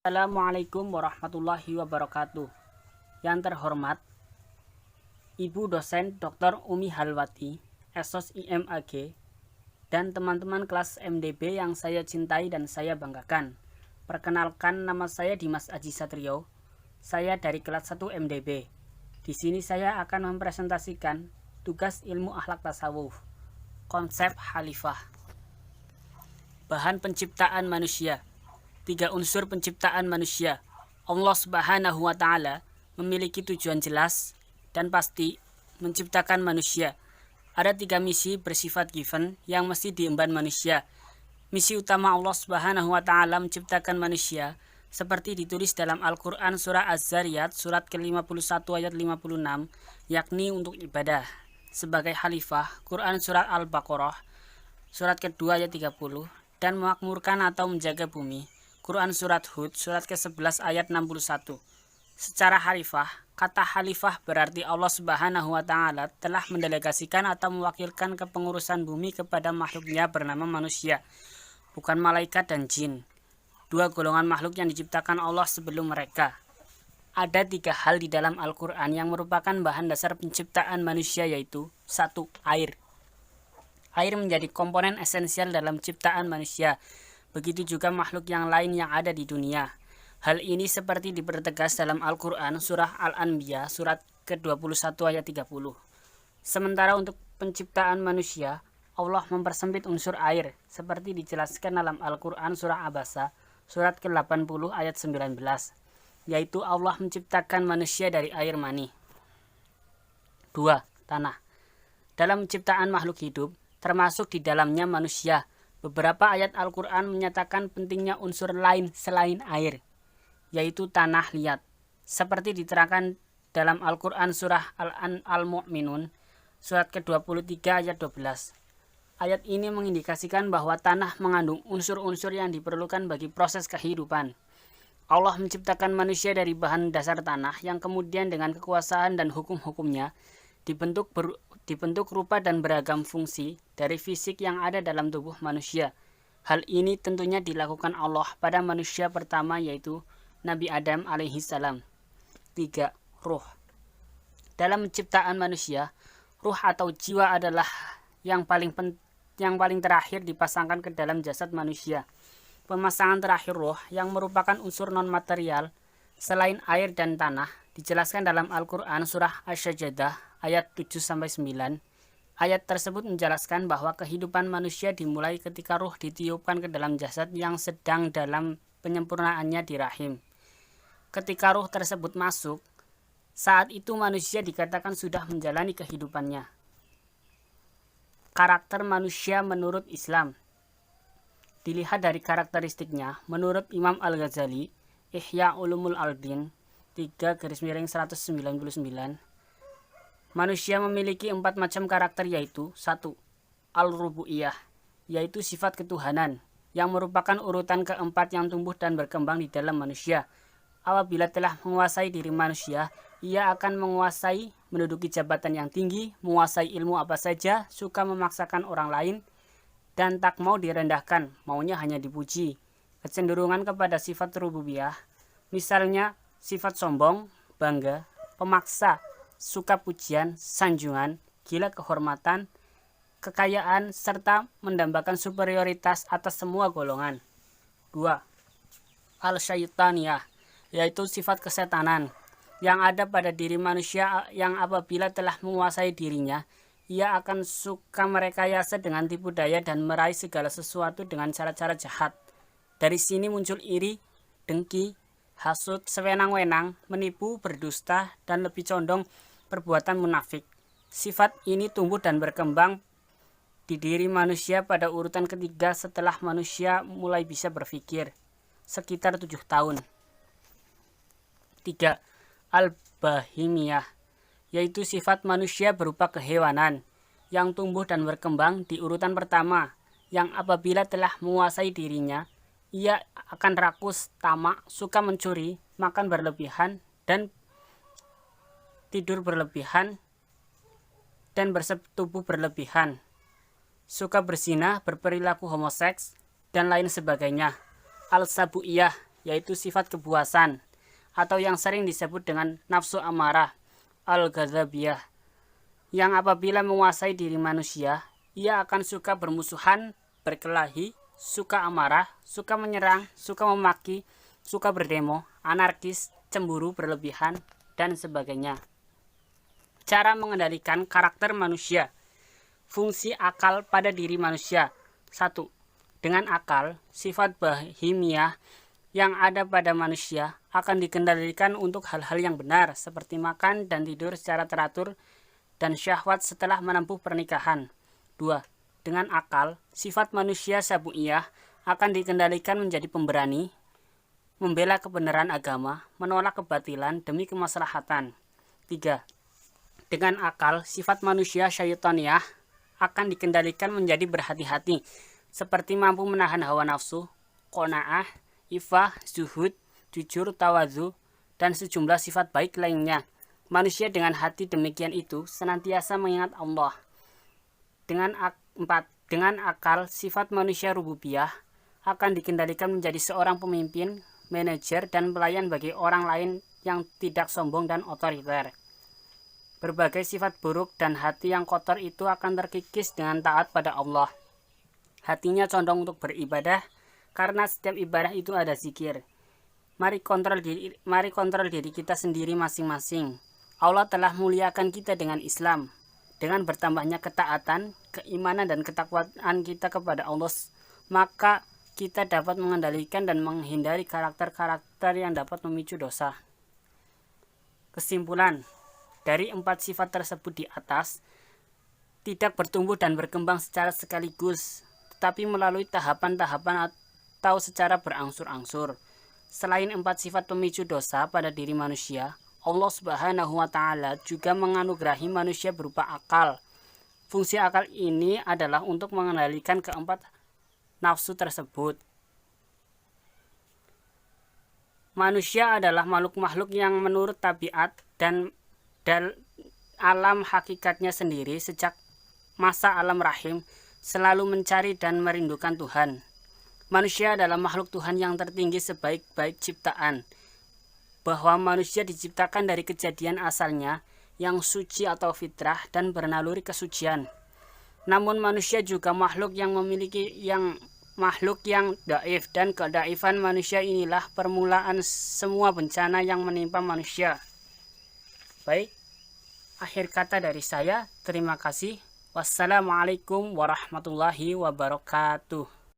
Assalamualaikum warahmatullahi wabarakatuh. Yang terhormat Ibu dosen Dr. Umi Halwati, Esos IMAG, dan teman-teman kelas MDB yang saya cintai dan saya banggakan. Perkenalkan, nama saya Dimas Aji Satrio. Saya dari kelas 1 MDB. Di sini saya akan mempresentasikan tugas ilmu akhlak tasawuf, konsep khalifah. Bahan penciptaan manusia. 3 unsur penciptaan manusia. Allah Subhanahu wa Ta'ala memiliki tujuan jelas dan pasti menciptakan manusia. Ada 3 misi bersifat given yang mesti diemban manusia. Misi utama Allah Subhanahu wa Ta'ala menciptakan manusia seperti ditulis dalam Al-Quran surah Az-Zariyat surat ke-51 ayat 56, yakni untuk ibadah. Sebagai khalifah, Quran surat Al-Baqarah surat kedua ayat 30, dan memakmurkan atau menjaga bumi. Quran surat Hud surat ke-11 ayat 61. Secara khalifah, kata khalifah berarti Allah Subhanahu wa Ta'ala telah mendelegasikan atau mewakilkan kepengurusan bumi kepada makhluknya bernama manusia, bukan malaikat dan jin, 2 golongan makhluk yang diciptakan Allah sebelum mereka. Ada 3 hal di dalam Al-Quran yang merupakan bahan dasar penciptaan manusia, yaitu 1. Air. Air menjadi komponen esensial dalam ciptaan manusia. Begitu juga makhluk yang lain yang ada di dunia. Hal ini seperti dipertegas dalam Al-Quran surah Al-Anbiya surat ke-21 ayat 30. Sementara untuk penciptaan manusia, Allah mempersempit unsur air seperti dijelaskan dalam Al-Quran surah Abasa surat ke-80 ayat 19, yaitu Allah menciptakan manusia dari air mani. 2. Tanah. Dalam penciptaan makhluk hidup, termasuk di dalamnya manusia, beberapa ayat Al-Quran menyatakan pentingnya unsur lain selain air, yaitu tanah liat, seperti diterangkan dalam Al-Quran surah Al-Mu'minun, surat ke-23 ayat 12. Ayat ini mengindikasikan bahwa tanah mengandung unsur-unsur yang diperlukan bagi proses kehidupan. Allah menciptakan manusia dari bahan dasar tanah yang kemudian dengan kekuasaan dan hukum-hukumnya dibentuk rupa dan beragam fungsi dari fisik yang ada dalam tubuh manusia. Hal ini tentunya dilakukan Allah pada manusia pertama, yaitu Nabi Adam alaihissalam. 3. Ruh. Dalam penciptaan manusia, ruh atau jiwa adalah yang paling terakhir dipasangkan ke dalam jasad manusia. Pemasangan terakhir ruh yang merupakan unsur non-material selain air dan tanah dijelaskan dalam Al-Quran surah Asy-Sajdah ayat 7-9. Ayat tersebut menjelaskan bahwa kehidupan manusia dimulai ketika ruh ditiupkan ke dalam jasad yang sedang dalam penyempurnaannya di rahim. Ketika ruh tersebut masuk, saat itu manusia dikatakan sudah menjalani kehidupannya. Karakter manusia menurut Islam. Dilihat dari karakteristiknya, menurut Imam Al-Ghazali, Ihya Ulumul Albin 3-199, manusia memiliki 4 macam karakter, yaitu 1. Al-Rubu'iyah, yaitu sifat ketuhanan, yang merupakan urutan keempat yang tumbuh dan berkembang di dalam manusia. Apabila telah menguasai diri manusia, ia akan menduduki jabatan yang tinggi, menguasai ilmu apa saja, suka memaksakan orang lain, dan tak mau direndahkan, maunya hanya dipuji. Kecenderungan kepada sifat rububiyah, misalnya sifat sombong, bangga, pemaksa, suka pujian, sanjungan, gila kehormatan, kekayaan, serta mendambakan superioritas atas semua golongan. 2. Al-Syaitaniyah, yaitu sifat kesetanan yang ada pada diri manusia, yang apabila telah menguasai dirinya, ia akan suka merekayasa dengan tipu daya dan meraih segala sesuatu dengan cara-cara jahat. Dari sini muncul iri, dengki, hasud, sewenang-wenang, menipu, berdusta, dan lebih condong perbuatan munafik. Sifat ini tumbuh dan berkembang di diri manusia pada urutan ketiga setelah manusia mulai bisa berpikir, sekitar 7 tahun. 3. Al-Bahimiyah, yaitu sifat manusia berupa kehewanan yang tumbuh dan berkembang di urutan pertama, yang apabila telah menguasai dirinya, ia akan rakus, tamak, suka mencuri, makan berlebihan, dan tidur berlebihan, dan bersetubuh berlebihan, suka berzina, berperilaku homoseks, dan lain sebagainya. Al-Sabu'iyah, yaitu sifat kepuasan atau yang sering disebut dengan nafsu amarah al-ghadzabiyah, yang apabila menguasai diri manusia, ia akan suka bermusuhan, berkelahi, suka amarah, suka menyerang, suka memaki, suka berdemo, anarkis, cemburu berlebihan, dan sebagainya. Cara mengendalikan karakter manusia. Fungsi akal pada diri manusia. 1. Dengan akal, sifat bahimiyah yang ada pada manusia akan dikendalikan untuk hal-hal yang benar, seperti makan dan tidur secara teratur dan syahwat setelah menempuh pernikahan. 2. Dengan akal, sifat manusia sabu'iyah akan dikendalikan menjadi pemberani, membela kebenaran agama, menolak kebatilan demi kemaslahatan. 3. Dengan akal, sifat manusia syaitaniyah akan dikendalikan menjadi berhati-hati, seperti mampu menahan hawa nafsu, qanaah, ifah, zuhud, jujur, tawadhu, dan sejumlah sifat baik lainnya. Manusia dengan hati demikian itu senantiasa mengingat Allah. Dengan akal, sifat manusia rububiyah akan dikendalikan menjadi seorang pemimpin, manajer, dan pelayan bagi orang lain yang tidak sombong dan otoriter. Berbagai sifat buruk dan hati yang kotor itu akan terkikis dengan taat pada Allah. Hatinya condong untuk beribadah, karena setiap ibadah itu ada zikir. Mari kontrol diri kita sendiri masing-masing. Allah telah muliakan kita dengan Islam. Dengan bertambahnya ketaatan, keimanan, dan ketakwaan kita kepada Allah, maka kita dapat mengendalikan dan menghindari karakter-karakter yang dapat memicu dosa. Kesimpulan, dari 4 sifat tersebut di atas, tidak bertumbuh dan berkembang secara sekaligus, tetapi melalui tahapan-tahapan atau secara berangsur-angsur. Selain 4 sifat pemicu dosa pada diri manusia, Allah Subhanahu wa Ta'ala juga menganugerahi manusia berupa akal. Fungsi akal ini adalah untuk mengendalikan keempat nafsu tersebut. Manusia adalah makhluk-makhluk yang menurut tabiat dan alam hakikatnya sendiri sejak masa alam rahim selalu mencari dan merindukan Tuhan. Manusia adalah makhluk Tuhan yang tertinggi sebaik-baik ciptaan, bahwa manusia diciptakan dari kejadian asalnya yang suci atau fitrah dan bernaluri kesucian. Namun manusia juga makhluk yang dhaif, dan kedaifan manusia inilah permulaan semua bencana yang menimpa manusia. Baik, akhir kata dari saya, terima kasih. Wassalamualaikum warahmatullahi wabarakatuh.